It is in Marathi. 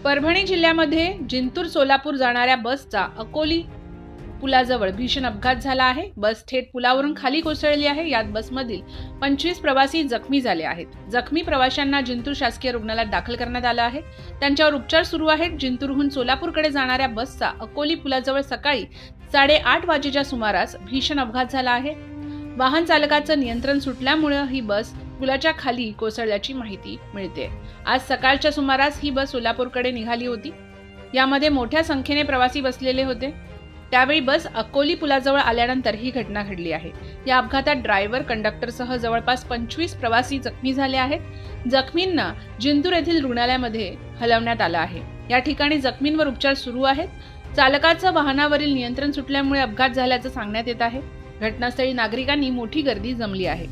परभणी जिल्ह्यामध्ये जिंतूर सोलापूर जाणाऱ्या बसचा अकोली पुलाजवळ भीषण अपघात झाला आहे। बस थेट पुलावरून खाली कोसळली आहे। यात बसमधील 25 प्रवासी जखमी झाले आहेत। जखमी प्रवाशांना जिंतूर शासकीय रुग्णालयात दाखल करण्यात आलं आहे। त्यांच्यावर उपचार सुरू आहेत। जिंतूरहून सोलापूरकडे जाणाऱ्या बसचा अकोली पुलाजवळ सकाळी 8:30 वाजेच्या सुमारास भीषण अपघात झाला आहे। वाहन चालकाचं नियंत्रण सुटल्यामुळे ही बस पुलाच्या खाली कोसळल्याची माहिती मिळते। आज सकाळच्या सुमारास ही बस सोलापूरकडे निघाली होती। यामध्ये मोठ्या संख्येने प्रवासी बसलेले होते। त्यावेळी बस अकोली पुलाजवळ आल्यानंतर ही घटना घडली आहे। या अपघातात ड्रायव्हर कंडक्टरसह जवळपास 25 प्रवासी जखमी झाले आहेत। जखमींना जिंतूर येथील रुग्णालयामध्ये हलवण्यात आलं आहे। या ठिकाणी जखमींवर उपचार सुरू आहेत। चालकाचं वाहनावरील नियंत्रण सुटल्यामुळे अपघात झाल्याचं सांगण्यात येत आहे। घटनास्थळी नागरिकांनी मोठी गर्दी जमली आहे।